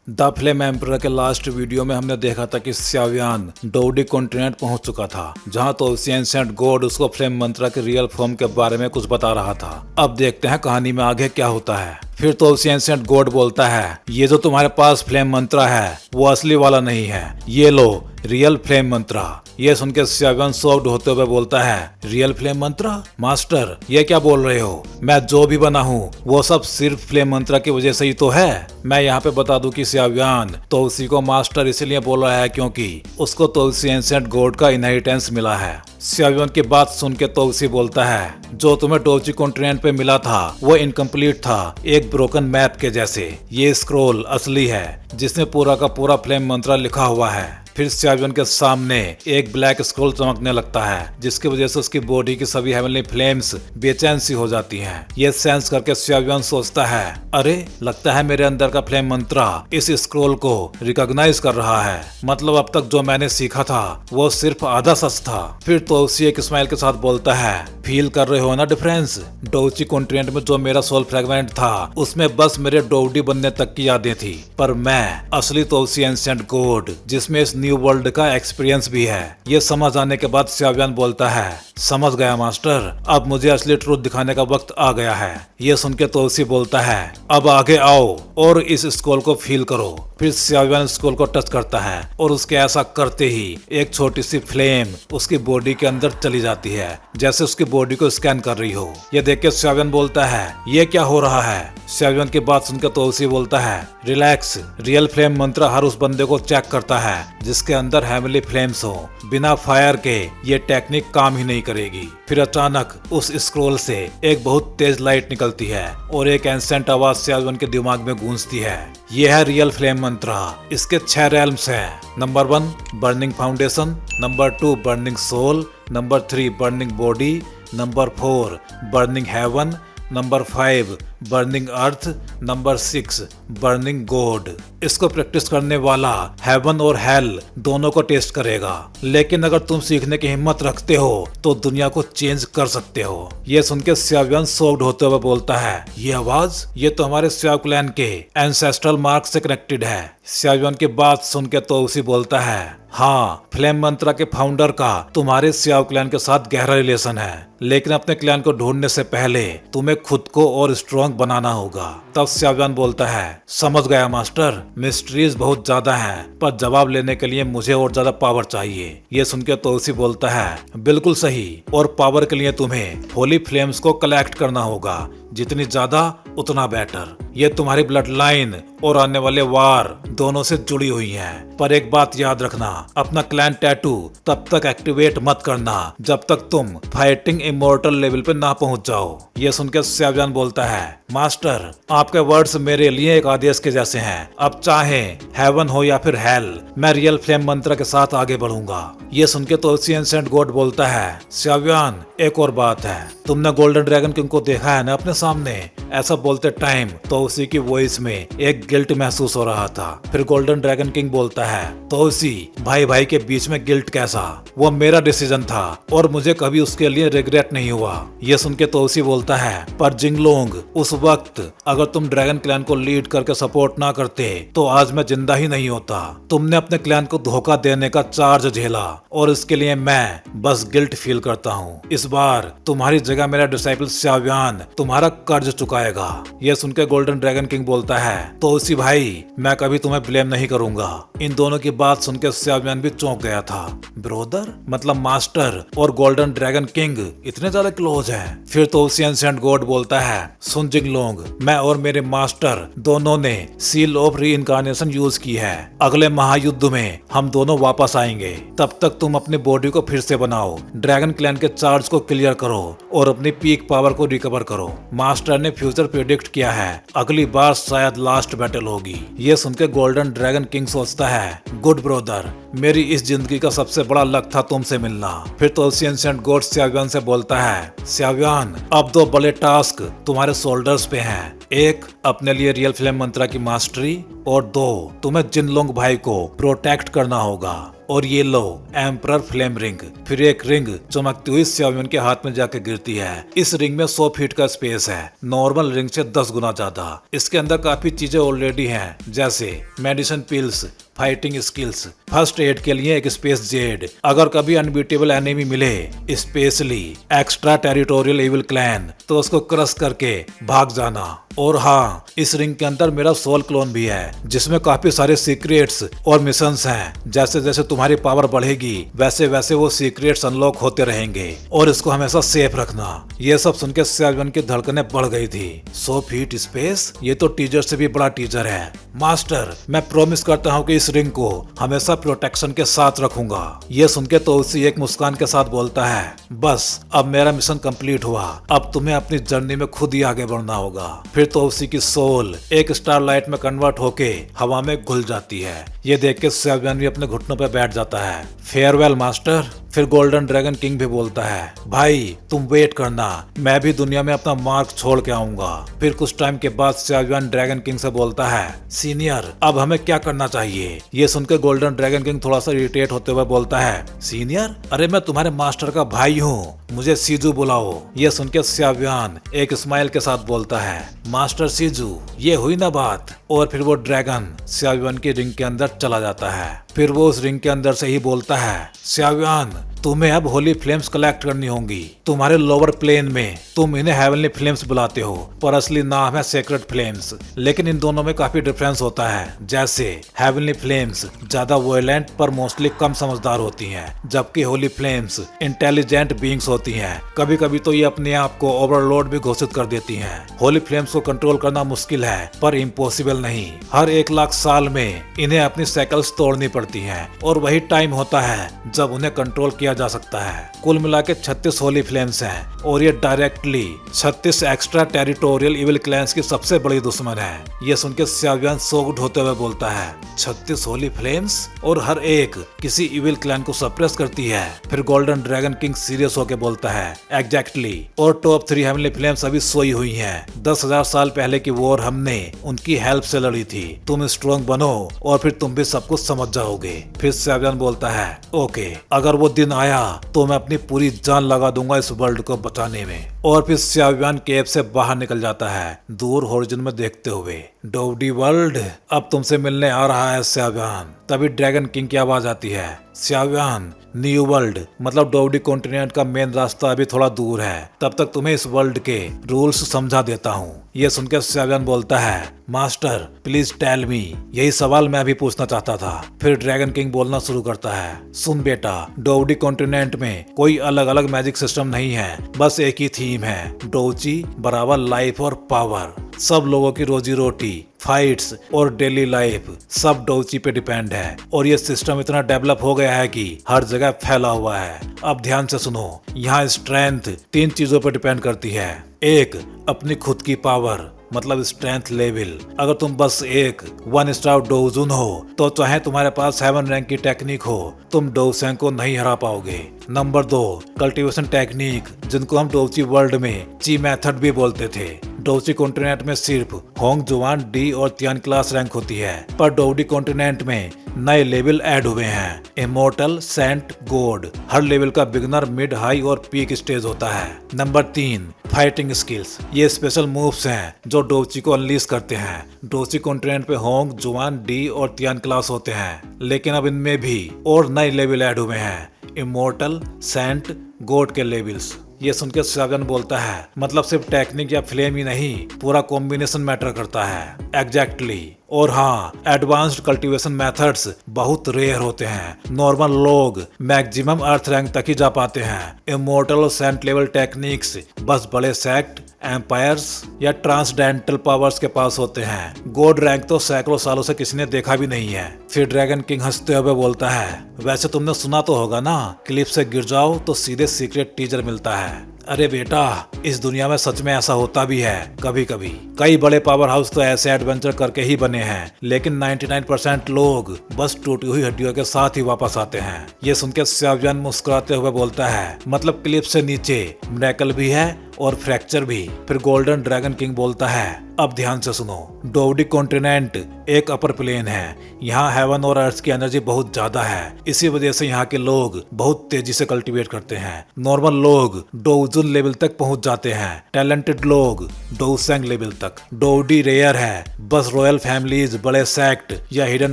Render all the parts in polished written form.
The flame emperor के last video में हमने देखा था कि स्यावियान डोडी कॉन्टिनेंट पहुंच चुका था, जहां तो एंशिएंट गॉड उसको फ्लेम मंत्रा के रियल फॉर्म के बारे में कुछ बता रहा था। अब देखते हैं कहानी में आगे क्या होता है। फिर तो एंशिएंट गॉड बोलता है, ये जो तुम्हारे पास फ्लेम मंत्रा है वो असली वाला नहीं है, ये लो रियल फ्लेम मंत्रा। ये सुन के स्यावियान शॉक्ड होते हुए बोलता है, रियल फ्लेम मंत्रा? मास्टर ये क्या बोल रहे हो? मैं जो भी बना हूँ वो सब सिर्फ फ्लेम मंत्रा की वजह से ही तो है। मैं यहाँ पे बता दूं कि स्यावियान तो उसी को मास्टर इसलिए बोल रहा है क्योंकि उसको तो उसी एंशिएंट गॉड का इनहेरिटेंस मिला है। स्यावियान की बात सुन के तो उसी बोलता है, जो तुम्हें डोची कॉन्टिनेंट पे मिला था वो इनकम्प्लीट था, एक ब्रोकन मैप के जैसे। ये स्क्रोल असली है जिसमें पूरा का पूरा फ्लेम मंत्रा लिखा हुआ है। फिर स्यावियान के सामने एक ब्लैक स्क्रोल चमकने लगता है, जिसकी वजह से उसकी बॉडी की सभी हेवनली फ्लेम्स बेचैन सी हो जाती हैं। ये सेंस करके स्यावियान सोचता है, अरे लगता है मेरे अंदर का फ्लेम मंत्रा इस स्क्रोल को रिकॉग्नाइज कर रहा है। मतलब अब तक जो मैंने सीखा था वो सिर्फ आधा सच था। फिर तो उसी एक स्माइल के साथ बोलता है, फील कर रहे हो ना डिफरेंस? डोची कॉन्टिनेंट में जो मेरा सोल फ्रेगमेंट था उसमें बस मेरे डोडी बनने तक की यादें थी, पर मैं असली तो उसी एंशिएंट गॉड जिसमें इस न्यू वर्ल्ड का एक्सपीरियंस भी है। ये समझ आने के बाद स्यावियान बोलता है, समझ गया मास्टर, अब मुझे असली ट्रूथ दिखाने का वक्त आ गया है। ये सुन के तो उसी बोलता है, अब आगे आओ और इस स्क्रोल को फील करो। फिर स्यावियान स्क्रोल को टच करता है और उसके ऐसा करते ही एक छोटी सी फ्लेम उसकी बॉडी के अंदर चली जाती है, जैसे उसकी बॉडी को स्कैन कर रही हो। ये देख के स्यावियान बोलता है, ये क्या हो रहा है? स्यावियान की बात सुनकर तो उसी बोलता है, रिलैक्स, रियल फ्लेम मंत्र हर उस बंदे को चेक करता है जिसके अंदर हेवनली फ्लेम्स हो। बिना फायर के ये टेक्निक काम ही नहीं करेगी। फिर अचानक उस स्क्रोल से एक बहुत तेज लाइट निकलती है और एक एंशिएंट आवाज स्यावियान के दिमाग में गूंजती है, ये है रियल फ्लेम मंत्रा। इसके 6 रेल्म्स हैं। Number 1 burning foundation, number 2 burning soul, number 3 burning body, number 4 burning heaven, number 5 burning earth, number 6 burning god. इसको प्रैक्टिस करने वाला हेवन और हेल दोनों को टेस्ट करेगा, लेकिन अगर तुम सीखने की हिम्मत रखते हो तो दुनिया को चेंज कर सकते हो। ये सुन के स्यावियान शॉक्ड होते हुए बोलता है, ये आवाज, ये तो हमारे स्याव क्लैन के एंसेस्ट्रल मार्क से कनेक्टेड है। स्यावियान की बात सुन के तो उसी बोलता है, हाँ, फ्लेम मंत्रा के फाउंडर का तुम्हारे स्याव क्लैन के साथ गहरा रिलेशन है, लेकिन अपने क्लैन को ढूंढने से पहले तुम्हें खुद को और स्ट्रॉन्ग बनाना होगा। तब स्यावियान बोलता है, समझ गया मास्टर, मिस्ट्रीज बहुत ज्यादा हैं, पर जवाब लेने के लिए मुझे और ज्यादा पावर चाहिए। ये सुन के तो उसी बोलता है, बिल्कुल सही, और पावर के लिए तुम्हें होली फ्लेम्स को कलेक्ट करना होगा, जितनी ज्यादा उतना बेटर। ये तुम्हारी ब्लड लाइन और आने वाले वार दोनों से जुड़ी हुई हैं। पर एक बात याद रखना, अपना क्लैन टैटू तब तक एक्टिवेट मत करना जब तक तुम फाइटिंग इमोर्टल लेवल पे ना पहुंच जाओ। ये सुनकर स्यावियान बोलता है, मास्टर आपके वर्ड्स मेरे लिए एक आदेश के जैसे हैं। अब चाहे हेवन हो या फिर हेल, मैं रियल फ्लेम मंत्र के साथ आगे बढ़ूंगा। ये सुन के तो उसी एंशिएंट गॉड बोलता है, स्यावियान एक और बात है, तुमने गोल्डन ड्रैगन किंग को देखा है ना अपने सामने? ऐसा बोलते टाइम तो उसी की वॉइस में एक गिल्ट महसूस हो रहा था। फिर गोल्डन ड्रैगन किंग बोलता है, तो उसी भाई भाई के बीच में गिल्ट कैसा? वो मेरा डिसीजन था और मुझे कभी उसके लिए रिग्रेट नहीं हुआ। ये सुन के तो उसी बोलता है, पर जिंगलोंग उस वक्त अगर तुम ड्रैगन क्लैन को लीड करके सपोर्ट ना करते तो आज मैं जिंदा ही नहीं होता। तुमने अपने क्लैन को धोखा देने का चार्ज झेला और इसके लिए मैं बस गिल्ट फील करता हूँ। इस बार तुम्हारी जगह मेरा डिसाइपल स्यावियान तुम्हारा कर्ज चुकाएगा। ये सुनकर गोल्डन ड्रैगन किंग बोलता है, तो उसी भाई मैं कभी तुम्हें ब्लेम नहीं करूंगा। इन दोनों की बात सुनकर स्यावियान भी चौंक गया था। ब्रोदर मतलब मास्टर और गोल्डन ड्रैगन किंग इतने ज्यादा क्लोज हैं। फिर तो उसी एंशिएंट गॉड बोलता है, सुन जिंगलोंग, मैं और मेरे मास्टर दोनों ने सील ऑफ री इनकारनेशन यूज की है। अगले महायुद्ध में हम दोनों वापस आएंगे, तब तक तुम अपनी बॉडी को फिर से बनाओ, ड्रैगन क्लैन के चार्ज को क्लियर करो और अपनी पीक पावर को रिकवर करो। मास्टर ने फ्यूचर प्रेडिक्ट किया है, अगली बार शायद लास्ट बैटल होगी। ये सुनकर गोल्डन ड्रैगन किंग सोचता है, गुड ब्रोदर, मेरी इस जिंदगी का सबसे बड़ा लक था तुमसे मिलना। फिर तो उसी एंशिएंट गॉड स्यावियान से बोलता है, स्यावियान अब 2 बड़े टास्क तुम्हारे शोल्डर्स पे हैं। एक, अपने लिए रियल फ्लेम मंत्रा की मास्टरी, और 2, तुम्हें जिनलोंग भाई को प्रोटेक्ट करना होगा। और ये लो एम्परर फ्लेम रिंग। फिर एक रिंग चमकती हुई स्यावियन के हाथ में जाकर गिरती है। इस रिंग में 100 फीट का स्पेस है, नॉर्मल रिंग से 10 गुना ज्यादा। इसके अंदर काफी चीजें ऑलरेडी हैं, जैसे medicine pills, fighting skills, first aid के लिए एक स्पेस जेड, अगर कभी अनबीटेबल एनिमी मिले, specially extra territorial evil clan, तो उसको क्रश करके भाग जाना। और हाँ, इस रिंग के अंदर मेरा सोल क्लोन भी है, जिसमें काफी सारे सीक्रेट्स और मिशंस हैं। जैसे जैसे तुम्हारी पावर बढ़ेगी वैसे वैसे वो सीक्रेट्स अनलॉक होते रहेंगे, और इसको हमेशा सेफ रखना। ये सब सुन के सेवन की धड़कनें बढ़ गई थी। 100 फीट स्पेस, ये तो टीजर से भी बड़ा टीजर है। मास्टर, मैं प्रॉमिस करता हूँ कि इस रिंग को हमेशा प्रोटेक्शन के साथ रखूंगा। ये सुन के तो उसी एक मुस्कान के साथ बोलता है, बस अब मेरा मिशन कंप्लीट हुआ, अब तुम्हें अपनी जर्नी में खुद ही आगे बढ़ना होगा। फिर तो उसी की सोल एक स्टारलाइट में कन्वर्ट होके हवा में घुल जाती है। ये देख के सेवन भी अपने घुटनों पे बैठ जाता है। Farewell master. फिर गोल्डन ड्रैगन किंग भी बोलता है, भाई तुम वेट करना, मैं भी दुनिया में अपना मार्क छोड़ के आऊंगा। फिर कुछ टाइम के बाद सेवन ड्रैगन किंग से बोलता है, सीनियर अब हमें क्या करना चाहिए। ये सुनकर गोल्डन ड्रैगन किंग थोड़ा सा इरिटेट होते हुए बोलता है, सीनियर, अरे मैं तुम्हारे मास्टर का भाई हूँ, मुझे सीजू बुलाओ। ये सुनकर सेवन एक स्माइल के साथ बोलता है, मास्टर सीजू, ये हुई ना बात। और फिर वो ड्रैगन सेवन की रिंग के अंदर चला जाता है। फिर वो उस रिंग के अंदर से ही बोलता है, सेवन, तुम्हें अब होली फ्लेम्स कलेक्ट करनी होंगी। तुम्हारे लोअर प्लेन में तुम इन्हें हेवनली फ्लेम्स बुलाते हो, पर असली नाम है सेक्रेट फ्लेम्स। लेकिन इन दोनों में काफी डिफरेंस होता है। जैसे हेवनली फ्लेम्स ज्यादा वायलेंट पर मोस्टली कम समझदार होती हैं, जबकि होली फ्लेम्स इंटेलिजेंट बीइंग्स होती हैं। कभी कभी तो ये अपने आप को ओवरलोड भी घोषित कर देती हैं। होली फ्लेम्स को कंट्रोल करना मुश्किल है, पर इम्पॉसिबल नहीं। हर 1 लाख साल में इन्हें अपनी साइकिल्स तोड़नी पड़ती हैं, और वही टाइम होता है जब उन्हें कंट्रोल किया जा सकता है। कुल मिला के 36 होली फ्लेम्स हैं, और ये directly 36 extra territorial evil clans की सबसे बड़ी दुश्मन है। ये सुन के सेवन सोग्ड होते हुए बोलता है, 36 होली फ्लेम्स, और हर एक किसी इविल क्लैन को सप्रेस करती है। फिर गोल्डन ड्रैगन किंग सीरियस होकर बोलता है, एग्जैक्टली, और टॉप 3 हेवनली फ्लेम्स अभी सोई हुई हैं। 10,000 साल पहले की वॉर हमने उनकी हेल्प से लड़ी थी। तुम स्ट्रॉन्ग बनो और फिर तुम भी सब कुछ समझ जाओगे। फिर सेवन बोलता है, ओके, अगर वो दिन आया तो मैं अपनी पूरी जान लगा दूंगा इस वर्ल्ड को बचाने में। और फिर सेवन केव से बाहर निकल जाता है, दूर होरिजन में देखते हुए। डोवडी वर्ल्ड अब तुमसे मिलने आ रहा है सेवन। तभी ड्रैगन किंग की आवाज आती है, सेवन, न्यू वर्ल्ड मतलब डोवडी कॉन्टिनेंट का मेन रास्ता अभी थोड़ा दूर है, तब तक तुम्हें इस वर्ल्ड के रूल्स समझा देता हूँ। ये सुनकर सेवन बोलता है, मास्टर प्लीज टेल मी, यही सवाल मैं भी पूछना चाहता था। फिर ड्रैगन किंग बोलना शुरू करता है, सुन बेटा, डोवडी कॉन्टिनेंट में कोई अलग अलग मैजिक सिस्टम नहीं है, बस एक ही थीम है, डोची बराबर लाइफ और पावर। सब लोगों की रोजी रोटी, फाइट्स और डेली लाइफ सब डोची पे डिपेंड है, और ये सिस्टम इतना डेवलप हो गया है कि हर जगह फैला हुआ है। अब ध्यान से सुनो, यहाँ स्ट्रेंथ 3 चीजों पर डिपेंड करती है। एक, अपनी खुद की पावर मतलब स्ट्रेंथ लेवल। अगर तुम बस एक 1 स्टार डोजुन हो तो चाहे तुम्हारे पास 7 रैंक की टेक्निक हो, तुम डोसेंग को नहीं हरा पाओगे। नंबर 2, कल्टीवेशन टेक्निक, जिनको हम डोची वर्ल्ड में ची मेथड भी बोलते थे। डोची कॉन्टिनेंट में सिर्फ होंग जुआन डी और तियान क्लास रैंक होती है, पर डोवडी कॉन्टिनेंट में नए लेवल ऐड हुए हैं, इमोर्टल, सेंट, गॉड। हर लेवल का बिगनर, मिड, हाई और पीक स्टेज होता है। Number 3, fighting skills. ये स्पेशल मूव्स हैं जो डोची को अनलीश करते हैं। डोची कॉन्टिनेंट पे होंग, जुआन, डी और तियान क्लास होते हैं, लेकिन अब इनमें भी और नए लेवल ऐड हुए हैं, इमोर्टल, सेंट, गॉड के लेवल्स। ये सुनकर सेवन बोलता है, मतलब सिर्फ टेक्निक या फ्लेम ही नहीं, पूरा कॉम्बिनेशन मैटर करता है। एग्जैक्टली। और हाँ, एडवांस्ड कल्टीवेशन मेथड्स बहुत रेयर होते हैं। नॉर्मल लोग मैक्सिमम अर्थ रैंक तक ही जा पाते हैं। इमोर्टल और सेंट लेवल टेक्निक्स बस बड़े सेक्ट, एम्पायर्स या ट्रांसडेंटल पावर्स के पास होते हैं। गॉड रैंक तो सैकड़ों सालों से किसी ने देखा भी नहीं है। फिर ड्रैगन किंग हंसते हुए बोलता है, वैसे तुमने सुना तो होगा ना, क्लिफ से गिर जाओ तो सीधे सीक्रेट टीजर मिलता है। अरे बेटा, इस दुनिया में सच में ऐसा होता भी है कभी कभी। कई बड़े पावर हाउस तो ऐसे एडवेंचर करके ही बने हैं, लेकिन 99% लोग बस टूटी हुई हड्डियों के साथ ही वापस आते हैं। ये सुनकर स्याव्यान मुस्कुराते हुए बोलता है, मतलब क्लिप से नीचे मिरेकल भी है और फ्रैक्चर भी। फिर गोल्डन ड्रैगन किंग बोलता है, अब ध्यान से सुनो, डोवडी कॉन्टिनेंट एक अपर प्लेन है। यहाँ हेवन और अर्थ की एनर्जी बहुत ज्यादा है, इसी वजह से यहाँ के लोग बहुत तेजी से कल्टीवेट करते हैं। नॉर्मल लोग डोउजुन लेवल तक पहुँच जाते हैं, टैलेंटेड लोग डोउसेंग लेवल तक। डोवडी रेयर है, बस रॉयल फैमिलीज, बड़े सेक्ट या हिडन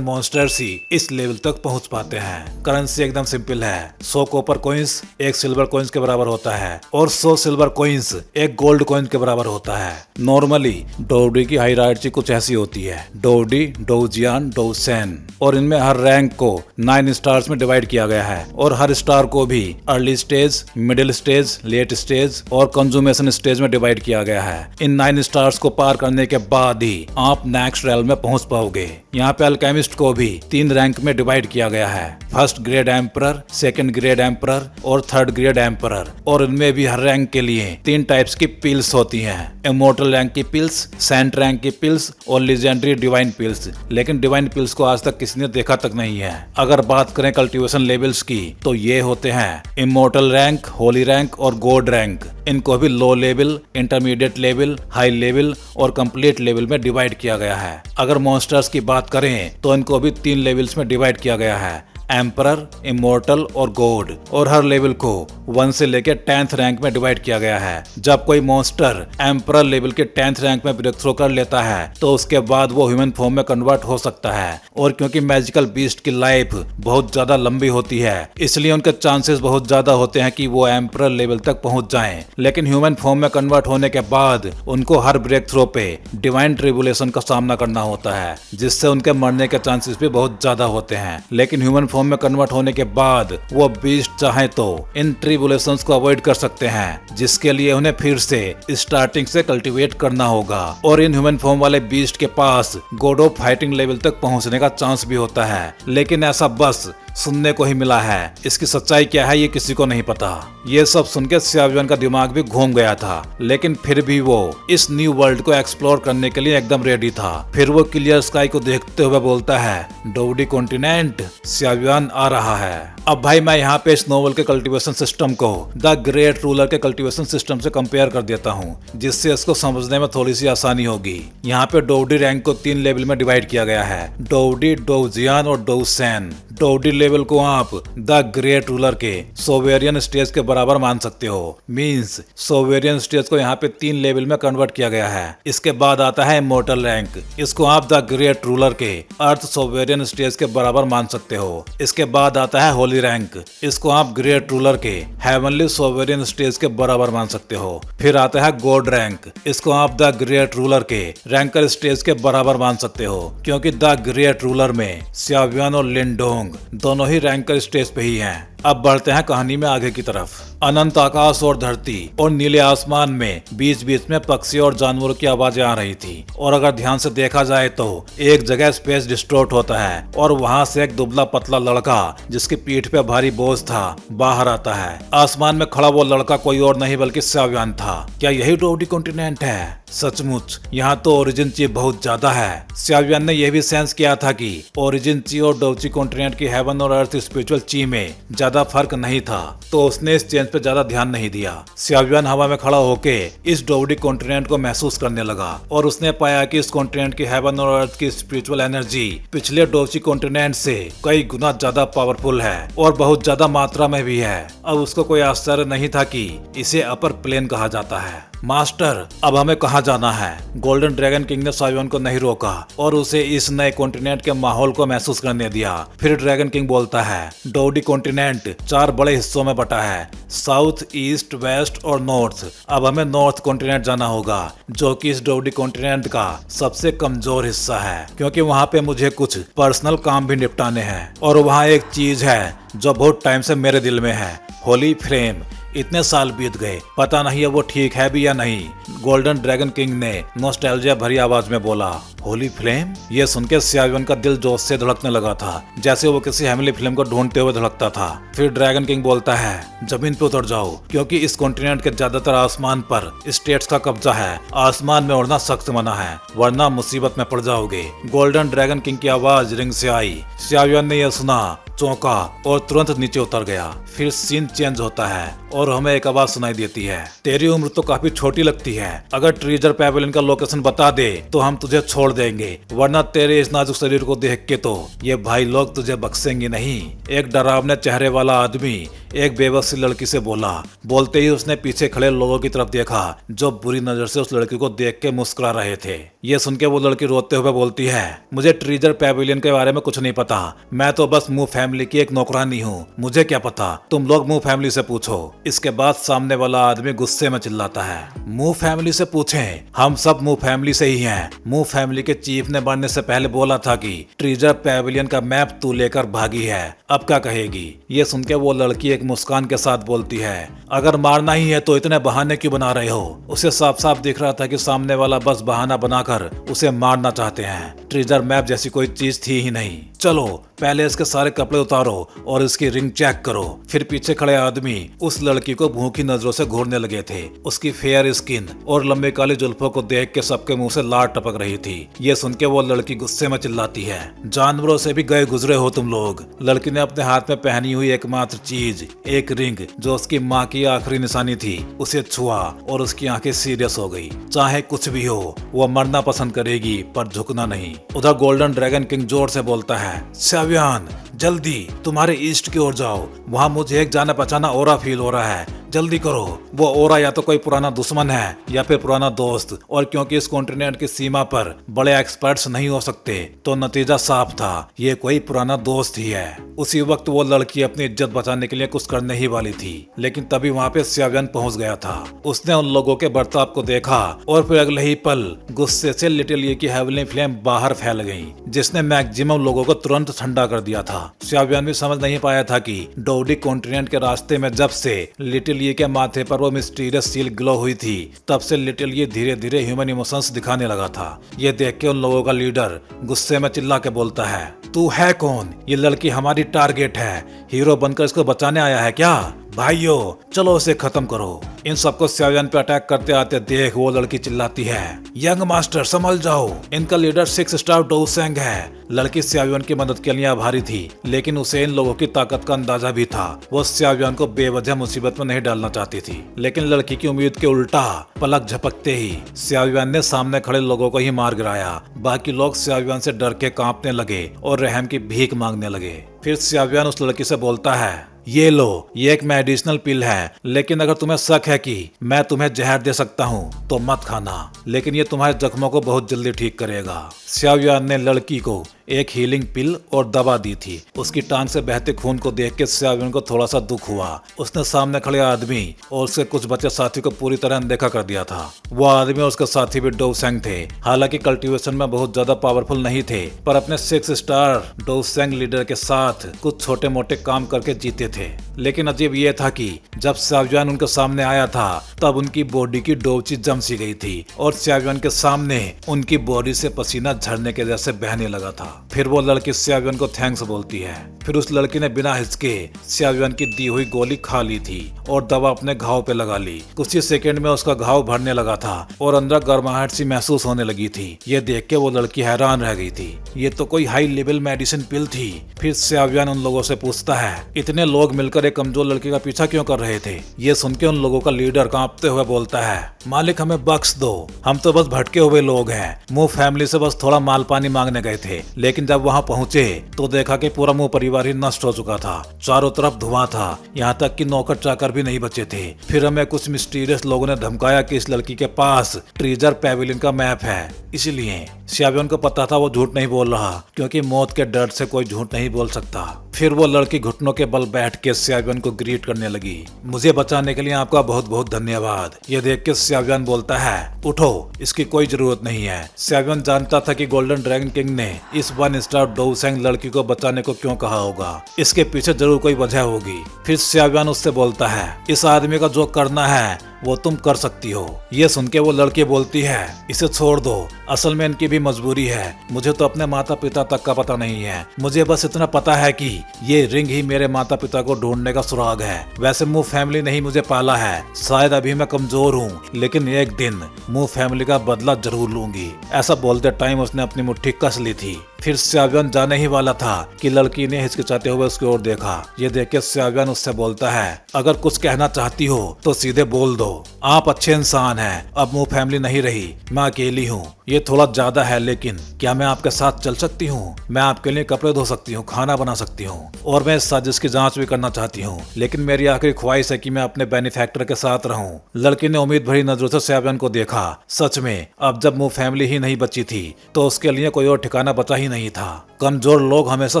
मॉन्स्टर्स ही इस लेवल तक पहुँच पाते हैं। करेंसी एकदम सिंपल है, 100 कॉपर कॉइन्स एक सिल्वर कॉइन्स के बराबर होता है और 100 सिल्वर कॉइन्स एक गोल्ड कॉइन के बराबर होता है। नॉर्मली डोवडी की हायरार्ची कुछ ऐसी होती है, डोवडी, डोउजियान, डोउसेन, और इनमें हर रैंक को 9 स्टार्स में डिवाइड किया गया है और हर स्टार को भी early stage, middle stage, late stage और कंज्यूमेशन स्टेज में डिवाइड किया गया है। इन 9 स्टार्स को पार करने के बाद ही आप नेक्स्ट रेल में पहुंच पाओगे। यहाँ पे अल्केमिस्ट को भी 3 रैंक में डिवाइड किया गया है, first grade emperor, second grade emperor और थर्ड ग्रेड एम्परर। और इनमें भी हर रैंक के लिए 3 टाइप्स की पिल्स होती हैं, इमोर्टल रैंक की पिल्स, सेंट रैंक की पिल्स और लीजेंडरी डिवाइन पिल्स। लेकिन डिवाइन पिल्स को आज तक किसी ने देखा तक नहीं है। अगर बात करें कल्टीवेशन लेवल्स की तो ये होते हैं इमोर्टल रैंक, होली रैंक और गॉड रैंक। इनको भी low level, intermediate level, high level और कंप्लीट लेवल में डिवाइड किया गया है। अगर मॉन्स्टर्स की बात करें तो इनको भी 3 लेवल्स में डिवाइड किया गया है, एम्परर, इमोर्टल और गॉड। और हर लेवल को 1 से लेकर 10th रैंक में डिवाइड किया गया है। जब कोई मॉन्स्टर एम्परर लेवल के 10th रैंक में ब्रेक थ्रो कर लेता है तो उसके बाद वो ह्यूमन फॉर्म में कन्वर्ट हो सकता है। और क्योंकि मैजिकल बीस्ट की लाइफ बहुत ज्यादा लंबी होती है, इसलिए उनके चांसेस बहुत ज्यादा होते हैं कि वो एम्परर लेवल तक पहुंच जाएं। लेकिन ह्यूमन फॉर्म में कन्वर्ट होने के बाद उनको हर ब्रेक थ्रो पे डिवाइन ट्रिबुलेशन का सामना करना होता है, जिससे उनके मरने के चांसेस भी बहुत ज्यादा होते हैं। लेकिन ह्यूमन फॉर्म में कन्वर्ट होने के बाद वो बीस्ट चाहे तो इन ट्रिबुलेशंस को अवॉइड कर सकते हैं, जिसके लिए उन्हें फिर से स्टार्टिंग से कल्टीवेट करना होगा। और इन ह्यूमन फॉर्म वाले बीस्ट के पास गॉड ऑफ फाइटिंग लेवल तक पहुंचने का चांस भी होता है, लेकिन ऐसा बस सुनने को ही मिला है। इसकी सच्चाई क्या है ये किसी को नहीं पता। ये सब सुनकर स्याव्यान का दिमाग भी घूम गया था, लेकिन फिर भी वो इस न्यू वर्ल्ड को एक्सप्लोर करने के लिए एकदम रेडी था। फिर वो क्लियर स्काई को देखते हुए बोलता है, डोवडी कॉन्टिनेंट, स्याव्यान आ रहा है। अब भाई मैं यहाँ पे इस नोवेल के कल्टीवेशन सिस्टम को द ग्रेट रूलर के कल्टीवेशन सिस्टम से कंपेयर कर देता हूँ, जिससे इसको समझने में थोड़ी सी आसानी होगी। यहाँ पे डोवडी रैंक को 3 लेवल में डिवाइड किया गया है, डोवडी, डोउजियान और डोउसेन। डोवडी लेवल को आप द ग्रेट रूलर के सोवेरियन स्टेज के बराबर मान सकते हो। मींस सोवेरियन स्टेज को यहाँ पे 3 लेवल में कन्वर्ट किया गया है। इसके बाद आता है इमोर्टल रैंक, इसको आप द ग्रेट रूलर के अर्थ सोवेरियन स्टेज के बराबर मान सकते हो। इसके बाद आता है होली रैंक, इसको आप ग्रेट रूलर के हेवनली सोवेरियन स्टेज के बराबर मान सकते हो। फिर आता है गॉड रैंक, इसको आप द ग्रेट रूलर के रैंकर स्टेज के बराबर मान सकते हो, क्योंकि द ग्रेट रूलर में स्याव्यान और लिंडोंग दोनों ही रैंकर स्टेज पे ही हैं। अब बढ़ते हैं कहानी में आगे की तरफ। अनंत आकाश और धरती और नीले आसमान में बीच बीच में पक्षी और जानवरों की आवाजें आ रही थी। और अगर ध्यान से देखा जाए तो एक जगह स्पेस डिस्टॉर्ट होता है और वहां से एक दुबला पतला लड़का जिसकी पीठ पे भारी बोझ था बाहर आता है। आसमान में खड़ा वो लड़का कोई और नहीं बल्कि स्याव्यान था। क्या यही डोवडी कॉन्टिनेंट है? सचमुच यहाँ तो ओरिजिन ची बहुत ज्यादा है। स्याव्यान ने यह भी सेंस किया था कि ओरिजिन ची और डोवडी कॉन्टिनेंट की हेवन और अर्थ स्पिरिचुअल ची में ज्यादा फर्क नहीं था, तो उसने इस चेंज पे ज्यादा ध्यान नहीं दिया। स्याव्यान हवा में खड़ा होके इस डोवडी कॉन्टिनेंट को महसूस करने लगा और उसने पाया कि इस कॉन्टिनेंट की हेवन और अर्थ की स्पिरिचुअल एनर्जी पिछले डोवडी कॉन्टिनेंट से कई गुना ज्यादा पावरफुल है और बहुत ज्यादा मात्रा में भी है। अब उसको कोई आश्चर्य नहीं था कि इसे अपर प्लेन कहा जाता है। मास्टर, अब हमें कहाँ जाना है? गोल्डन ड्रैगन किंग ने स्याव्यान को नहीं रोका और उसे इस नए कॉन्टिनेंट के माहौल को महसूस करने दिया। फिर ड्रैगन किंग बोलता है, डोवडी कॉन्टिनेंट 4 बड़े हिस्सों में बटा है, साउथ, ईस्ट, वेस्ट और नॉर्थ। अब हमें नॉर्थ कॉन्टिनेंट जाना होगा, जो कि इस डोवडी कॉन्टिनेंट का सबसे कमजोर हिस्सा है, क्योंकि वहाँ पे मुझे कुछ पर्सनल काम भी निपटाने हैं। और वहाँ एक चीज है जो बहुत टाइम से मेरे दिल में है, होली फ्लेम। इतने साल बीत गए, पता नहीं अब वो ठीक है भी या नहीं। गोल्डन ड्रैगन किंग ने नॉस्टैल्जिया भरी आवाज में बोला, होली फ्लेम। ये सुन के सियावियन का दिल जोश से धड़कने लगा था, जैसे वो किसी हेमली फ्लेम को ढूंढते हुए धड़कता था। फिर ड्रैगन किंग बोलता है, जमीन पे उतर जाओ, क्योंकि इस कॉन्टिनेंट के ज्यादातर आसमान पर स्टेट्स का कब्जा है। आसमान में उड़ना सख्त मना है, वरना मुसीबत में पड़ जाओगे। गोल्डन ड्रैगन किंग की आवाज रिंग से आई। सियावियन ने यह सुना, चौंका और तुरंत नीचे उतर गया। फिर सीन चेंज होता है और हमें एक आवाज सुनाई देती है, तेरी उम्र तो काफी छोटी लगती है। अगर ट्रेजर पैवेलियन का लोकेशन बता दे तो हम तुझे छोड़ देंगे, वरना तेरे इस नाजुक शरीर को देख के तो ये भाई लोग तुझे बख्शेंगे नहीं। एक डरावने चेहरे वाला आदमी एक बेबस सी लड़की से बोला। बोलते ही उसने पीछे खड़े लोगों की तरफ देखा, जो बुरी नजर से उस लड़की को देख के मुस्कुरा रहे थे। ये सुन के वो लड़की रोते हुए बोलती है, मुझे ट्रेजर पैवेलियन के बारे में कुछ नहीं पता, मैं तो बस मू फैमिली की एक नौकरानी हूँ, मुझे क्या पता, तुम लोग मू फैमिली से पूछो। इसके बाद सामने वाला आदमी गुस्से में चिल्लाता है, मू फैमिली से पूछें? हम सब मू फैमिली से ही हैं। मू फैमिली के चीफ ने मरने से पहले बोला था कि ट्रेजर पैवेलियन का मैप तू लेकर भागी है, अब क्या कहेगी? ये सुन के वो लड़की एक मुस्कान के साथ बोलती है, अगर मारना ही है तो इतने बहाने क्यों बना रहे हो? उसे साफ साफ दिख रहा था कि सामने वाला बस बहाना बनाकर उसे मारना चाहते हैं। ट्रेजर मैप जैसी कोई चीज थी ही नहीं। चलो पहले इसके सारे कपड़े उतारो और इसकी रिंग चेक करो। फिर पीछे खड़े आदमी उस लड़की को भूखी नजरों से घूरने लगे थे। उसकी फेयर स्किन और लंबे काली जुल्फों को देख के सबके मुंह से लार टपक रही थी। ये सुन के वो लड़की गुस्से में चिल्लाती है, जानवरों से भी गए गुजरे हो तुम लोग। लड़की ने अपने हाथ में पहनी हुई एकमात्र चीज, एक रिंग जो उसकी माँ की आखिरी निशानी थी, उसे छुआ और उसकी आंखें सीरियस हो गई। चाहे कुछ भी हो, वो मरना पसंद करेगी पर झुकना नहीं। उधर गोल्डन ड्रैगन किंग जोर से बोलता है, सियावियन जल्दी तुम्हारे ईस्ट की ओर जाओ, वहाँ मुझे एक जाना पहचाना ओरा फील हो रहा है, जल्दी करो। वो ओरा या तो कोई पुराना दुश्मन है या फिर पुराना दोस्त, और क्योंकि इस कॉन्टिनेंट की सीमा पर बड़े एक्सपर्ट्स नहीं हो सकते तो नतीजा साफ था, ये कोई पुराना दोस्त ही है। उसी वक्त वो लड़की अपनी इज्जत बचाने के लिए कुछ करने ही वाली थी, लेकिन तभी वहाँ पे सियावियन पहुँच गया था। उसने उन लोगों के बर्ताव को देखा और फिर अगले ही पल गुस्से से लिटिल ये की हेवनली फ्लेम बाहर फैल गई, जिसने मैक्सिमम लोगों को तुरंत ठंडा कर दिया था। सियावियन भी समझ नहीं पाया था कि डोडी कॉन्टिनेंट के रास्ते में जब से लिटिल ये के माथे पर वो मिस्टीरियस सील ग्लो हुई थी, तब से लिटिल ये धीरे धीरे ह्यूमन इमोशंस दिखाने लगा था। ये देख के उन लोगों का लीडर गुस्से में चिल्ला के बोलता है, तू है कौन? ये लड़की हमारी टारगेट है, हीरो बनकर इसको बचाने आया है क्या? भाइयों चलो इसे खत्म करो। इन सबको सियावियन पे अटैक करते आते देख वो लड़की चिल्लाती है, यंग मास्टर संभल जाओ, इनका लीडर 6 स्टार डोसेंग है। लड़की सियावियन की मदद के लिए आभारी थी, लेकिन उसे इन लोगों की ताकत का अंदाजा भी था। वो सियावियन को बेवजह मुसीबत में नहीं डालना चाहती थी, लेकिन लड़की की उम्मीद के उल्टा पलक झपकते ही सियावियन ने सामने खड़े लोगों को ही मार गिराया। बाकी लोग सियावियन से डर के कांपने लगे और रहम की भीख मांगने लगे। फिर सियावियन उस लड़की से बोलता है, ये लो, ये एक मेडिसिनल पिल है, लेकिन अगर तुम्हें शक है कि मैं तुम्हें जहर दे सकता हूँ तो मत खाना, लेकिन ये तुम्हारे जख्मों को बहुत जल्दी ठीक करेगा। सियावियन ने लड़की को एक हीलिंग पिल और दवा दी थी। उसकी टांग से बहते खून को देख के सियावियन को थोड़ा सा दुख हुआ। उसने सामने खड़े आदमी और उसके कुछ बचे साथी को पूरी तरह अनदेखा कर दिया था। वो आदमी और उसके साथी भी डोसेंग थे, हालांकि कल्टीवेशन में बहुत ज्यादा पावरफुल नहीं थे, पर अपने 6 स्टार डोसेंग लीडर के साथ कुछ छोटे मोटे काम करके जीते थे। लेकिन अजीब ये था कि जब सियावियन उनके सामने आया था तब उनकी बॉडी की डोची जम सी गई थी और सियावियन के सामने उनकी बॉडी से पसीना झरने के जैसे बहने लगा था। फिर वो लड़की सियावियन को थैंक्स बोलती है। फिर उस लड़की ने बिना हिचके सियावियन की दी हुई गोली खा ली थी और दवा अपने घाव पे लगा ली। कुछ ही सेकंड में उसका घाव भरने लगा था और अंदर गर्माहट सी महसूस होने लगी थी। ये देख के वो लड़की हैरान रह गई थी, ये तो कोई हाई लेवल मेडिसिन पिल थी। फिर सियावियन उन लोगों से पूछता है, इतने लोग मिलकर एक कमजोर लड़की का पीछा क्यों कर रहे थे? ये सुन के उन लोगों का लीडर कांपते हुए बोलता है, मालिक हमें बख्श दो, हम तो बस भटके हुए लोग हैं, मुंह फैमिली से बस थोड़ा माल पानी मांगने गए थे। लेकिन जब वहाँ पहुँचे तो देखा कि पूरा मुंह परिवार ही नष्ट हो चुका था, चारों तरफ धुआं था, यहाँ तक कि नौकर चाकर भी नहीं बचे थे। फिर हमें कुछ मिस्टीरियस लोगों ने धमकाया कि इस लड़की के पास ट्रेजर पैवेलियन का मैप है, इसलिए सियावियन को पता था वो झूठ नहीं बोल रहा, क्योंकि मौत के डर से कोई झूठ नहीं बोल सकता। फिर वो लड़की घुटनों के बल बैठ के सियावियन को ग्रीट करने लगी, मुझे बचाने के लिए आपका बहुत बहुत धन्यवाद। ये देख के सियावियन बोलता है, उठो, इसकी कोई जरूरत नहीं है। सियावियन जानता था कि गोल्डन ड्रैगन किंग ने इस 1 स्टार डोसेंग लड़की को बचाने को क्यों कहा होगा। इसके पीछे जरूर कोई वजह होगी। फिर स्याव्यान उससे बोलता है, इस आदमी का जो करना है वो तुम कर सकती हो। ये सुन के वो लड़की बोलती है, इसे छोड़ दो, असल में इनकी भी मजबूरी है। मुझे तो अपने माता पिता तक का पता नहीं है। मुझे बस इतना पता है कि ये रिंग ही मेरे माता पिता को ढूंढने का सुराग है। वैसे मुंह फैमिली ने ही मुझे पाला है। शायद अभी मैं कमजोर हूँ, लेकिन एक दिन मुंह फैमिली का बदला जरूर लूंगी। ऐसा बोलते टाइम उसने अपनी मुट्ठी कस ली थी। फिर स्याव्यान जाने ही वाला था कि लड़की ने हिचकिचाते हुए उसकी ओर देखा। ये देख के स्याव्यान उससे बोलता है, अगर कुछ कहना चाहती हो तो सीधे बोल दो। आप अच्छे इंसान हैं। अब मुंह फैमिली नहीं रही, मैं अकेली हूँ। ये थोड़ा ज्यादा है, लेकिन क्या मैं आपके साथ चल सकती हूँ? मैं आपके लिए कपड़े धो सकती हूँ, खाना बना सकती हूँ, और मैं इस साजिश की जांच भी करना चाहती हूँ। लेकिन मेरी आखिरी ख्वाहिश है कि मैं अपने बेनिफैक्टर के साथ रहूं। लड़की ने उम्मीद भरी नजरों से स्याव्यान को देखा। सच में अब जब मुंह फैमिली ही नहीं बची थी तो उसके लिए कोई और ठिकाना बचा ही नहीं था। कमजोर लोग हमेशा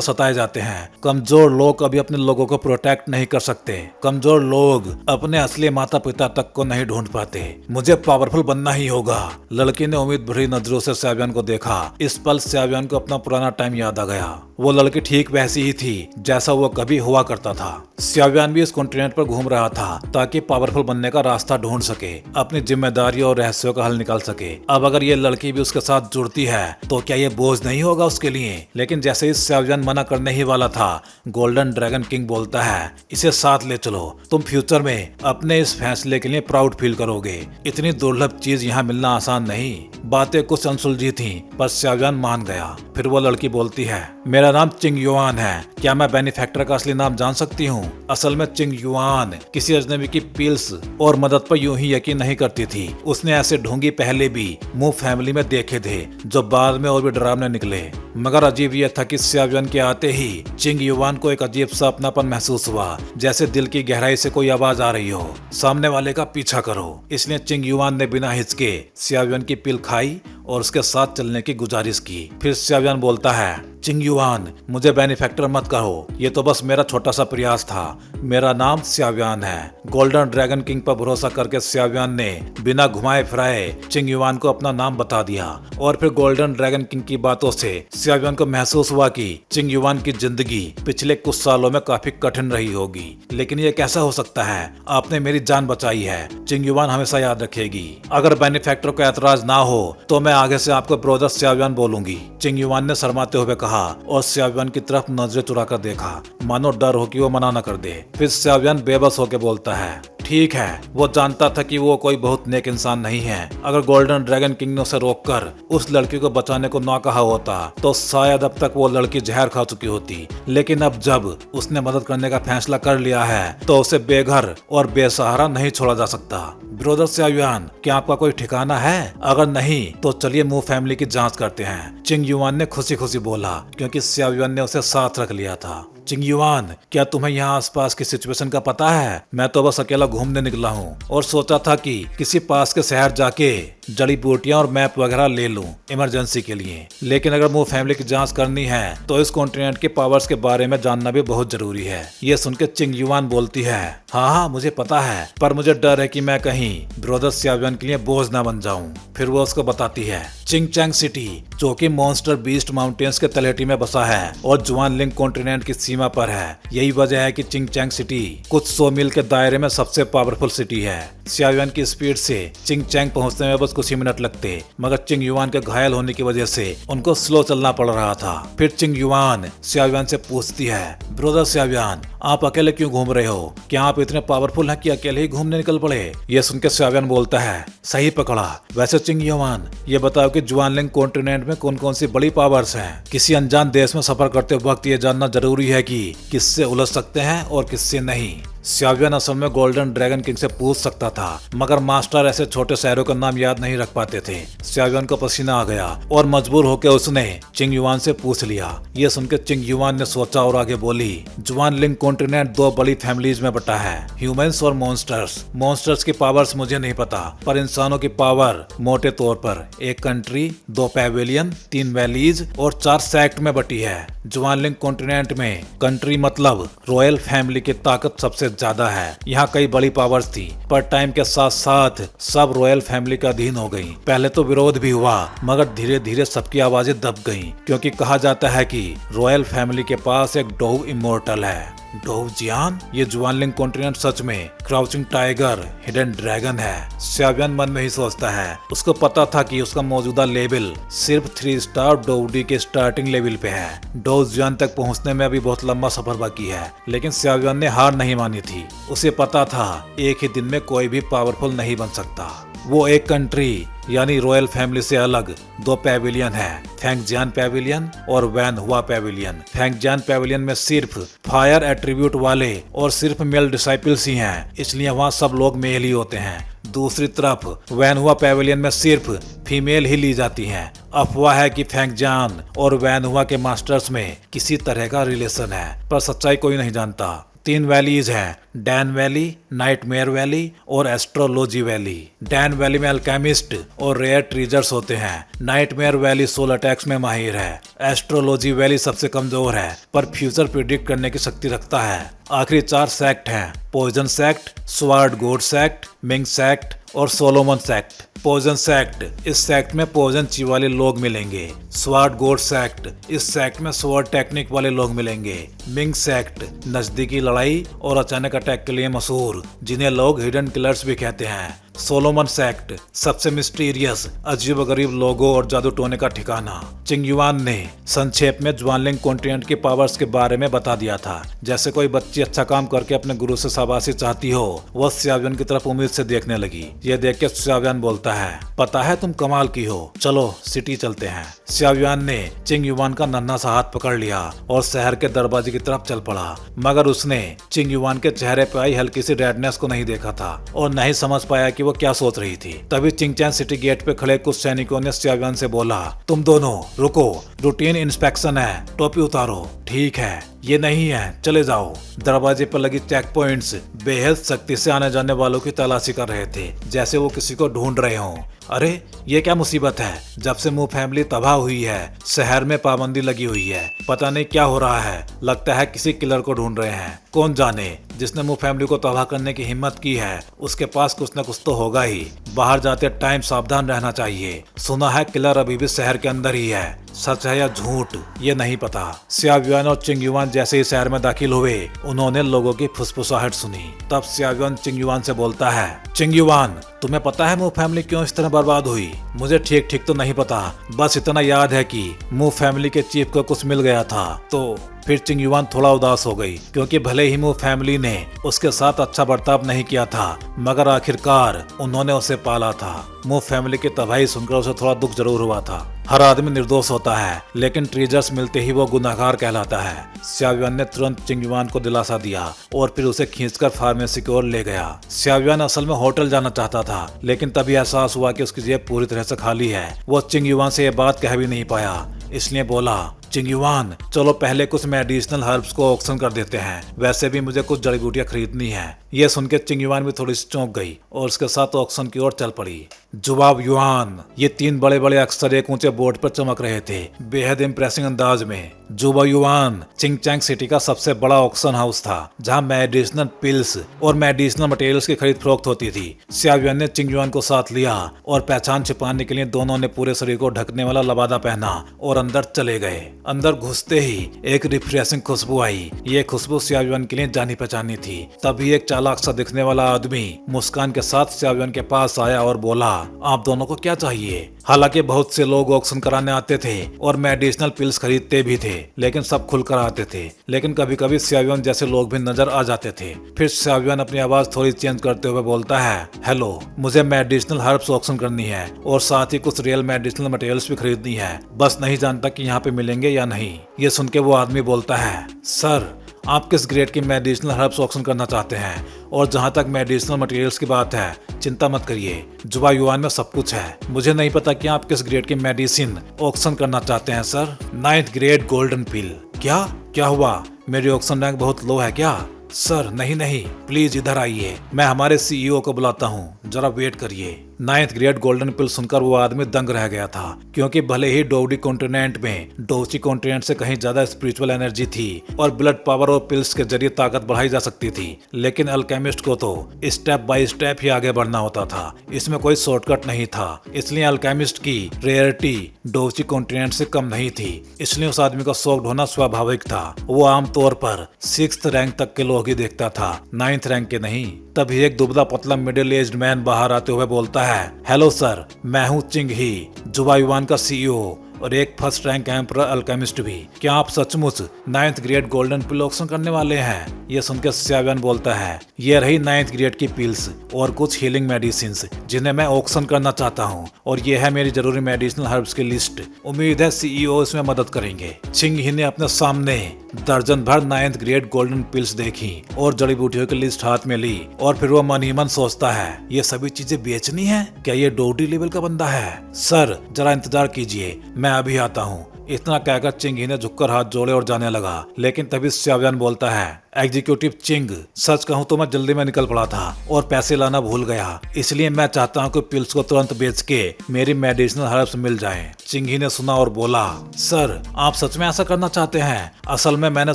सताए जाते हैं। कमजोर लोग कभी अपने लोगों को प्रोटेक्ट नहीं कर सकते। कमजोर लोग अपने असली माता पिता तक को नहीं ढूंढ पाते। मुझे पावरफुल बनना ही होगा। लड़की ने उम्मीद भरी नजरों से स्याव्यान को देखा। इस पल स्याव्यान को अपना पुराना टाइम याद आ गया। वो लड़की ठीक वैसी ही थी जैसा वो कभी हुआ करता था। स्याव्यान भी इस कॉन्टिनेंट पर घूम रहा था ताकि पावरफुल बनने का रास्ता ढूंढ सके, अपनी जिम्मेदारी और रहस्यों का हल निकाल सके। अब अगर ये लड़की भी उसके साथ जुड़ती है तो क्या ये बोझ नहीं होगा उसके लिए? लेकिन जैसे ही स्याव्यान मना करने ही वाला था, गोल्डन ड्रैगन किंग बोलता है, इसे साथ ले चलो। तुम फ्यूचर में अपने इस फैसले के लिए प्राउड फील करोगे। इतनी दुर्लभ चीज यहाँ मिलना आसान नहीं। बातें कुछ अनसुलझी थीं, पर स्याव्यान मान गया। फिर वो लड़की बोलती है, मेरा नाम चिंग युआन है। क्या मैं बेनिफैक्टर का असली नाम जान सकती हूँ? असल में चिंग युआन किसी अजनबी की पील्स और मदद पर यूं ही यकीन नहीं करती थी। उसने ऐसे ढोंगी पहले भी मुंह फैमिली में देखे थे, जो बाद में और भी डरावने निकले। मगर अजीब यह था कि स्याव्यान के आते ही चिंग युआन को एक अजीब सा अपनापन महसूस हुआ, जैसे दिल की गहराई से कोई आवाज आ रही हो, सामने वाले का पीछा करो। इसलिए चिंग युआन ने बिना हिचके स्याव्यान की पिल खाई और उसके साथ चलने की गुजारिश की। फिर स्याव्यान बोलता है, चिंग युआन, मुझे बेनिफैक्टर मत कहो। ये तो बस मेरा छोटा सा प्रयास था। मेरा नाम स्याव्यान है। गोल्डन ड्रैगन किंग पर भरोसा करके स्याव्यान ने बिना घुमाए फिराए चिंग युआन को अपना नाम बता दिया। और फिर गोल्डन ड्रैगन किंग की बातों से स्याव्यान को महसूस हुआ कि चिंग युआन की जिंदगी पिछले कुछ सालों में काफी कठिन रही होगी। लेकिन ये कैसा हो सकता है? आपने मेरी जान बचाई है, चिंग युआन हमेशा याद रखेगी। अगर बेनिफैक्टर को एतराज ना हो तो मैं आगे से आपको ब्रोदर स्याव्यान बोलूंगी, चिंग युआन ने शर्माते हुए कहा और स्याव्यान की तरफ नजरें चुरा कर देखा, मानो डर हो कि वो मना न कर दे। फिर स्याव्यान बेबस होकर बोलता है, ठीक है। वो जानता था कि वो कोई बहुत नेक इंसान नहीं है। अगर गोल्डन ड्रैगन किंग ने उसे रोककर उस लड़की को बचाने को ना कहा होता तो शायद अब तक वो लड़की जहर खा चुकी होती। लेकिन अब जब उसने मदद करने का फैसला कर लिया है तो उसे बेघर और बेसहारा नहीं छोड़ा जा सकता। ब्रोदर स्याव्यान, क्या आपका कोई ठिकाना है? अगर नहीं तो चलिए मुंह फैमिली की जांच करते हैं, चिंग युआन ने खुशी खुशी बोला, क्योंकि स्याव्यान ने उसे साथ रख लिया था। चिंग युआन, क्या तुम्हें यहाँ आसपास की सिचुएशन का पता है? मैं तो बस अकेला घूमने निकला हूँ और सोचा था कि किसी पास के शहर जाके जड़ी बूटियां और मैप वगैरह ले लूं इमरजेंसी के लिए। लेकिन अगर मुंह फैमिली की जांच करनी है तो इस कॉन्टिनेंट के पावर्स के बारे में जानना भी बहुत जरूरी है। ये सुनकर चिंग युआन बोलती है, हाँ मुझे पता है, पर मुझे डर है कि मैं कहीं ब्रोदर स्याव्यान के लिए बोझ ना बन जाऊं। फिर वो उसको बताती है, चिंगचैंग सिटी, जो कि मॉन्स्टर बीस्ट माउंटेन्स के तलहटी में बसा है और जुआनलिंग कॉन्टिनेंट की सीमा पर है। यही वजह है कि चिंगचैंग सिटी कुछ 100 मील के दायरे में सबसे पावरफुल सिटी है। स्याव्यान की स्पीड से चिंगचैंग पहुंचने में बस कुछ ही मिनट लगते, मगर चिंग युआन के घायल होने की वजह से उनको स्लो चलना पड़ रहा था। फिर चिंग युआन स्याव्यान से पूछती है, ब्रोदर स्याव्यान, आप अकेले क्यों घूम रहे हो? क्या आप इतने पावरफुल हैं कि अकेले ही घूमने निकल पड़े? ये सुनकर स्याव्यान बोलता है, सही पकड़ा। वैसे चिंग युआन, ये बताओ कि जुआनलिंग कॉन्टिनेंट में कौन कौन सी बड़ी पावर्स हैं? किसी अनजान देश में सफर करते वक्त ये जानना जरूरी है कि किससे उलझ सकते हैं और किससे नहीं। स्याव्यान असल में गोल्डन ड्रैगन किंग से पूछ सकता था, मगर मास्टर ऐसे छोटे शहरों का नाम याद नहीं रख पाते थे। स्याव्यान को पसीना आ गया और मजबूर होकर उसने चिंग युआन से पूछ लिया। ये सुनकर चिंग युआन ने सोचा और आगे बोली, जुआनलिंग कॉन्टिनेंट 2 बड़ी फैमिलीज में बटा है, ह्यूमंस और मॉन्स्टर्स। मॉन्स्टर्स की पावर्स मुझे नहीं पता, पर इंसानों की पावर मोटे तौर पर 1 कंट्री, 2 पैवेलियन, 3 वैलीज और 4 सेक्ट में बटी है। जुआनलिंग कॉन्टिनेंट में कंट्री मतलब रॉयल फैमिली की ताकत सबसे ज्यादा है। यहाँ कई बड़ी पावर्स थी, पर टाइम के साथ साथ सब रॉयल फैमिली का अधीन हो गई। पहले तो विरोध भी हुआ, मगर धीरे धीरे सबकी आवाजें दब गईं, क्योंकि कहा जाता है कि रॉयल फैमिली के पास एक डोव इमोर्टल है। डोव जियान, ये जुआनलिंग कॉन्टिनेंट सच में क्राउचिंग टाइगर, हिडन ड्रैगन है। स्यावियन मन में ही सोचता है, उसको पता था कि उसका मौजूदा लेवल सिर्फ 3 स्टार डोवडी के स्टार्टिंग लेवल पे है। डोव जियान तक पहुंचने में अभी बहुत लंबा सफर बाकी है, लेकिन स्यावियन ने हार नहीं मानी थी। उसे पता था एक ही दिन में कोई भी पावरफुल नहीं बन सकता। वो एक कंट्री यानी रॉयल फैमिली से अलग 2 पैविलियन है, फेंगजियान पैविलियन और वैन हुआ पैविलियन। फेंगजियान पैविलियन में सिर्फ फायर एट्रीब्यूट वाले और सिर्फ मेल डिसाइपल्स ही हैं, इसलिए वहाँ सब लोग मेल ही होते हैं। दूसरी तरफ वैन हुआ पैविलियन में सिर्फ फीमेल ही ली जाती हैं। अफवाह है कि फेंगजियान और वैन हुआ के मास्टर्स में किसी तरह का रिलेशन है, पर सच्चाई कोई नहीं जानता। 3 वैलीज हैं, डैन वैली, नाइटमेयर वैली और एस्ट्रोलॉजी वैली। डैन वैली में अल्केमिस्ट और रेयर ट्रीजर्स होते हैं। नाइटमेयर वैली सोल अटैक्स में माहिर है। एस्ट्रोलॉजी वैली सबसे कमजोर है, पर फ्यूचर प्रिडिक्ट करने की शक्ति रखता है। आखिरी 4 सेक्ट हैं, poison sect, sword god sect, Ming sect और सोलोमन सेक्ट। पॉइजन सेक्ट, इस सेक्ट में पॉइजन ची वाले लोग मिलेंगे। स्वार्ड गॉड सेक्ट, इस सेक्ट में स्वॉर्ड टेक्निक वाले लोग मिलेंगे। मिंग सेक्ट, नजदीकी लड़ाई और अचानक अटैक के लिए मशहूर, जिन्हें लोग हिडन किलर्स भी कहते हैं। सोलोमन सेक्ट, सबसे मिस्टीरियस, अजीब गरीब लोगों और जादू टोने का ठिकाना। चिंगयुआन ने संक्षेप में जुआनलिंग कॉन्टिनेंट की पावर्स के बारे में बता दिया था। जैसे कोई बच्ची अच्छा काम करके अपने गुरु से शाबाशी चाहती हो, वह स्यावियन की तरफ उम्मीद से देखने लगी। ये देख के स्यावियन बोलता है, पता है तुम कमाल की हो, चलो सिटी चलते हैं। स्यावियन ने चिंगयुआन का नन्हा सा हाथ पकड़ लिया और शहर के दरवाजे की तरफ चल पड़ा, मगर उसने चिंगयुआन के चेहरे पर आई हल्की सी रेडनेस को नहीं देखा था और नहीं समझ पाया कि वो क्या सोच रही थी। तभी चिंगचैन सिटी गेट पे खड़े कुछ सैनिकों ने स्यावियन से बोला, तुम दोनों रुको, रूटीन इंस्पेक्शन है, टोपी उतारो। ठीक है, ये नहीं है, चले जाओ। दरवाजे पर लगी चेक पॉइंट्स बेहद सख्ती से आने जाने वालों की तलाशी कर रहे थे, जैसे वो किसी को ढूंढ रहे हों। अरे ये क्या मुसीबत है, जब से मू फैमिली तबाह हुई है शहर में पाबंदी लगी हुई है, पता नहीं क्या हो रहा है। लगता है किसी किलर को ढूंढ रहे हैं। कौन जाने, जिसने मू फैमिली को तबाह करने की हिम्मत की है उसके पास कुछ न कुछ तो होगा ही। बाहर जाते टाइम सावधान रहना चाहिए। सुना है किलर अभी भी शहर के अंदर ही है, सच है या झूठ ये नहीं पता। स्यावियन और चिंगयुआन जैसे ही शहर में दाखिल हुए, उन्होंने लोगों की फुसफुसाहट सुनी। तब स्यावियन चिंगयुआन से बोलता है, चिंगयुआन तुम्हें पता है मू फैमिली क्यों इस तरह बर्बाद हुई? मुझे ठीक ठीक तो नहीं पता, बस इतना याद है कि मू फैमिली के चीफ को कुछ मिल गया था। तो फिर चिंगयुआन थोड़ा उदास हो गई, क्योंकि भले ही मू फैमिली ने उसके साथ अच्छा बर्ताव नहीं किया था, मगर आखिरकार उन्होंने उसे पाला था। मू फैमिली की तबाही सुनकर उसे थोड़ा दुख जरूर हुआ था। हर आदमी निर्दोष होता है, लेकिन ट्रीजर्स मिलते ही वो गुनाहगार कहलाता है। स्यावियन ने तुरंत चिंगयुआन को दिलासा दिया और फिर उसे खींचकर फार्मेसी की ओर ले गया। स्यावियन असल में होटल जाना चाहता था, लेकिन तभी एहसास हुआ कि उसकी जेब पूरी तरह से खाली है। वो चिंगयुआन से ये बात कह भी नहीं पाया, इसलिए बोला, चिंगयुआन चलो पहले कुछ मेडिसिनल हर्ब्स को ऑक्शन कर देते हैं, वैसे भी मुझे कुछ जड़ी बूटियां खरीदनी है। ये सुन के चिंगयुआन भी थोड़ी सी चौंक गई और उसके साथ ऑक्शन की ओर चल पड़ी। जुबाब युआन, ये 3 बड़े बड़े अक्षर एक ऊंचे बोर्ड पर चमक रहे थे, बेहद इंप्रेसिंग अंदाज में। जुबा युआन चिंगचैंग सिटी का सबसे बड़ा ऑक्शन हाउस था, जहां मेडिसिनल पिल्स और मेडिसिनल मटेरियल्स की खरीद फरोख्त होती थी। स्यावियन ने चिंगयुआन को साथ लिया और पहचान छिपाने के लिए दोनों ने पूरे शरीर को ढकने वाला लबादा पहना और अंदर चले गए। अंदर घुसते ही एक रिफ्रेशिंग खुशबू आई। ये खुशबू स्यावियन के लिए जानी पहचानी थी। तभी एक चालाक सा दिखने वाला आदमी मुस्कान के साथ स्यावियन के पास आया और बोला, आप दोनों को क्या चाहिए? हालांकि बहुत से लोग ऑक्शन कराने आते थे और मेडिसिनल पिल्स खरीदते भी थे, लेकिन सब खुलकर आते थे। लेकिन कभी कभी स्यावियन जैसे लोग भी नजर आ जाते थे। फिर स्यावियन अपनी आवाज थोड़ी चेंज करते हुए बोलता है, हेलो, मुझे मेडिसिनल हर्ब्स ऑक्शन करनी है और साथ ही कुछ रियल मेडिसिनल मटेरियल्स भी खरीदनी है, बस नहीं जानता कि यहाँ पे मिलेंगे या नहीं। ये सुन के वो आदमी बोलता है, सर आप किस ग्रेड की मेडिसिनल हर्ब्स ऑक्शन करना चाहते हैं? और जहाँ तक मेडिसिनल मटेरियल्स की बात है, चिंता मत करिए, जुबा युआन में सब कुछ है। मुझे नहीं पता कि आप किस ग्रेड की मेडिसिन ऑक्शन करना चाहते हैं सर। 9th ग्रेड गोल्डन पिल। क्या हुआ? मेरी ऑक्शन रैंक बहुत लो है क्या? सर नहीं, प्लीज इधर आइए, मैं हमारे CEO को बुलाता हूँ, जरा वेट करिए। नाइन्थ ग्रेड गोल्डन पिल सुनकर वो आदमी दंग रह गया था, क्योंकि भले ही डोडी कॉन्टिनेंट में डोची कॉन्टिनेंट से कहीं ज्यादा स्पिरिचुअल एनर्जी थी और ब्लड पावर और पिल्स के जरिए ताकत बढ़ाई जा सकती थी, लेकिन अल्केमिस्ट को तो स्टेप बाय स्टेप ही आगे बढ़ना होता था। इसमें कोई शॉर्टकट नहीं था। इसलिए अल्केमिस्ट की रेयरिटी डोची कॉन्टिनेंट से कम नहीं थी। इसलिए उस आदमी का शॉक्ड होना स्वाभाविक था। वो आमतौर पर 6th रैंक तक के लोग ही देखता था, 9th रैंक के नहीं। तभी एक दुबला पतला मिडिल एज्ड मैन बाहर आते हुए बोलता है, हेलो सर, मैं हूँ चिंग ही, जुबा युवान का CEO और एक फर्स्ट रैंक एम्परर अल्केमिस्ट भी। क्या आप सचमुच 9th ग्रेड गोल्डन पिल ऑक्शन करने वाले हैं? ये सुनकर स्यावियन बोलता है, ये रही 9th ग्रेड की पिल्स और कुछ हीलिंग मेडिसिन जिन्हें मैं ऑक्शन करना चाहता हूँ, और ये है मेरी जरूरी मेडिसिनल हर्ब्स की लिस्ट। उम्मीद है CEO इसमें मदद करेंगे। चिंग ही ने अपने सामने दर्जन भर 9th ग्रेड गोल्डन पिल्स देखी और जड़ी बूटियों की लिस्ट हाथ में ली, और फिर वो मन ही मन सोचता है, ये सभी चीजें बेचनी है? क्या ये डोडी लेवल का बंदा है? सर जरा इंतजार कीजिए, मैं अभी आता हूँ। इतना कहकर चिंग ही ने झुककर हाथ जोड़े और जाने लगा, लेकिन तभी स्यावियन बोलता है, एग्जीक्यूटिव चिंग, सच कहूँ तो मैं जल्दी में निकल पड़ा था और पैसे लाना भूल गया, इसलिए मैं चाहता हूँ कि पिल्स को तुरंत बेच के मेरी मेडिसिनल हर्ब्स मिल जाएं। चिंग ही ने सुना और बोला, सर आप सच में ऐसा करना चाहते हैं? असल में मैंने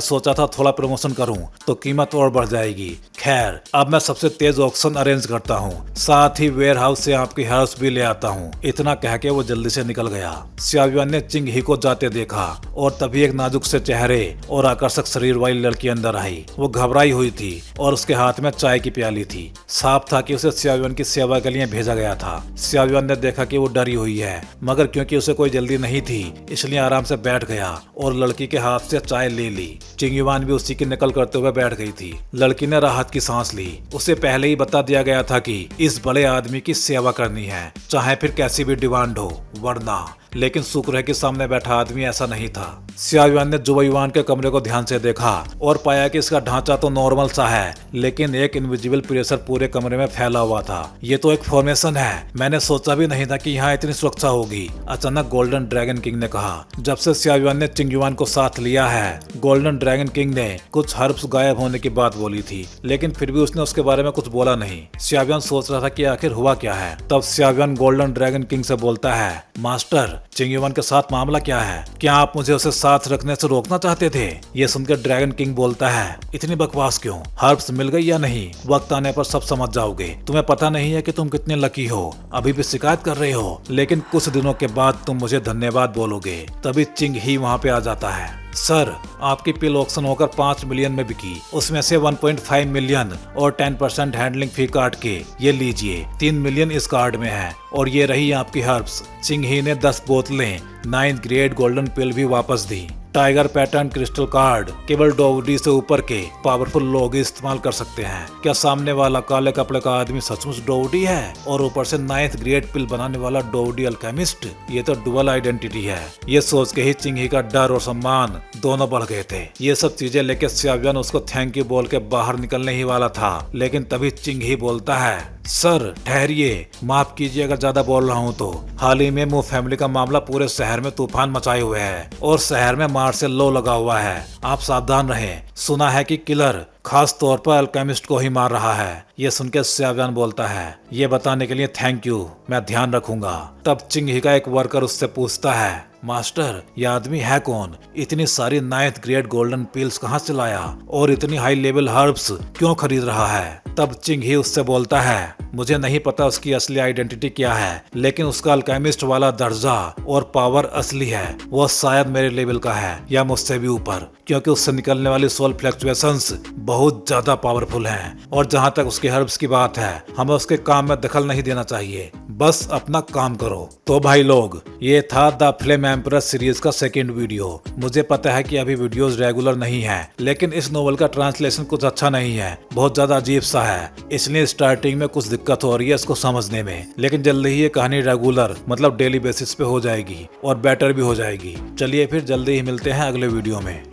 सोचा था थोड़ा प्रमोशन करूँ तो कीमत और बढ़ जाएगी। खैर अब मैं सबसे तेज ऑक्शन अरेंज करता हूँ, साथ ही वेयर हाउस से आपकी हर्ब्स भी ले आता हूँ। इतना कह के वो जल्दी से निकल गया। स्यावियन ने चिंग ही को जाते देखा और तभी एक नाजुक से चेहरे और आकर्षक शरीर वाली लड़की अंदर आई। वो घबराई हुई थी और उसके हाथ में चाय की प्याली थी। साफ था कि उसे स्यावियन की सेवा के लिए भेजा गया था। स्यावियन ने देखा कि वो डरी हुई है, मगर क्योंकि उसे कोई जल्दी नहीं थी इसलिए आराम से बैठ गया और लड़की के हाथ से चाय ले ली। चिंग युवान भी उसी की नकल करते हुए बैठ गई थी। लड़की ने राहत की सांस ली। उसे पहले ही बता दिया गया था कि इस बड़े आदमी की सेवा करनी है, चाहे फिर कैसी भी डिमांड हो, वरना। लेकिन शुक्र है कि सामने बैठा आदमी ऐसा नहीं था। स्यावियन ने जुबा युवान के कमरे को ध्यान से देखा और पाया कि इसका ढांचा तो नॉर्मल सा है, लेकिन एक इनविजिबल प्रेशर पूरे कमरे में फैला हुआ था। ये तो एक फॉर्मेशन है, मैंने सोचा भी नहीं था कि यहाँ इतनी सुरक्षा होगी, अचानक गोल्डन ड्रैगन किंग ने कहा। जब से स्यावियन ने चिंग युवान को साथ लिया है, गोल्डन ड्रैगन किंग ने कुछ हर्ब्स गायब होने की बात बोली थी, लेकिन फिर भी उसने उसके बारे में कुछ बोला नहीं। स्यावियन सोच रहा था कि आखिर हुआ क्या है। तब स्यावियन गोल्डन ड्रैगन किंग से बोलता है, मास्टर चिंग युवान के साथ मामला क्या है? क्या आप मुझे उसे साथ रखने से रोकना चाहते थे? ये सुनकर ड्रैगन किंग बोलता है, इतनी बकवास क्यों? हर्ब्स मिल गई या नहीं, वक्त आने पर सब समझ जाओगे। तुम्हें पता नहीं है कि तुम कितने लकी हो, अभी भी शिकायत कर रहे हो, लेकिन कुछ दिनों के बाद तुम मुझे धन्यवाद बोलोगे। तभी चिंग ही वहाँ पे आ जाता है। सर आपकी पिल ऑक्शन होकर 5 मिलियन में बिकी, उसमें से 1.5 मिलियन और 10% हैंडलिंग फी काट के ये लीजिए, 3 मिलियन इस कार्ड में है, और ये रही आपकी हर्ब्स। चिंग ही ने 10 बोतलें 9th ग्रेड गोल्डन पिल भी वापस दी। टाइगर पैटर्न क्रिस्टल कार्ड केवल डोडी से ऊपर के पावरफुल लोग इस्तेमाल कर सकते हैं। क्या सामने वाला काले कपड़े का आदमी सचमुच डोडी है और ऊपर से 9th ग्रेड पिल बनाने वाला डोडी अल्केमिस्ट? ये तो डुअल आइडेंटिटी है। ये सोच के ही चिंग ही का डर और सम्मान दोनों बढ़ गए थे। ये सब चीजें लेके स्यावियन उसको थैंक यू बोल के बाहर निकलने ही वाला था, लेकिन तभी चिंग ही बोलता है, सर ठहरिए, माफ कीजिए अगर ज्यादा बोल रहा हूँ तो। हाल ही में मू फैमिली का मामला पूरे शहर में तूफान मचाए हुए है और शहर में मार्शल लॉ लगा हुआ है। आप सावधान रहें। सुना है कि किलर खास तौर पर अल्केमिस्ट को ही मार रहा है। ये सुनकर स्यावियन बोलता है, ये बताने के लिए थैंक यू, मैं ध्यान रखूंगा। तब चिंग ही का एक वर्कर उससे पूछता है, मास्टर ये आदमी है कौन? इतनी सारी 9th ग्रेड गोल्डन पिल्स कहाँ से लाया और इतनी हाई लेवल हर्ब्स क्यों खरीद रहा है? तब चिंग ही उससे बोलता है, मुझे नहीं पता उसकी असली आइडेंटिटी क्या है, लेकिन उसका अल्केमिस्ट वाला दर्जा और पावर असली है। वो शायद मेरे लेवल का है या मुझसे भी ऊपर, क्योंकि उससे निकलने वाली सोल फ्लक्चुएशंस बहुत ज्यादा पावरफुल हैं। और जहाँ तक उसके हर्ब्स की बात है, हमें उसके काम में दखल नहीं देना चाहिए, बस अपना काम करो। तो भाई लोग, ये था द फ्लेम एम्परर सीरीज का सेकंड वीडियो। मुझे पता है कि अभी वीडियोस रेगुलर नहीं है, लेकिन इस नोवेल का ट्रांसलेशन कुछ अच्छा नहीं है, बहुत ज्यादा अजीब सा है, इसलिए स्टार्टिंग में कुछ दिक्कत हो रही है इसको समझने में। लेकिन जल्दी ही ये कहानी रेगुलर मतलब डेली बेसिस पे हो जाएगी और बेटर भी हो जाएगी। चलिए फिर जल्दी ही मिलते हैं अगले वीडियो में।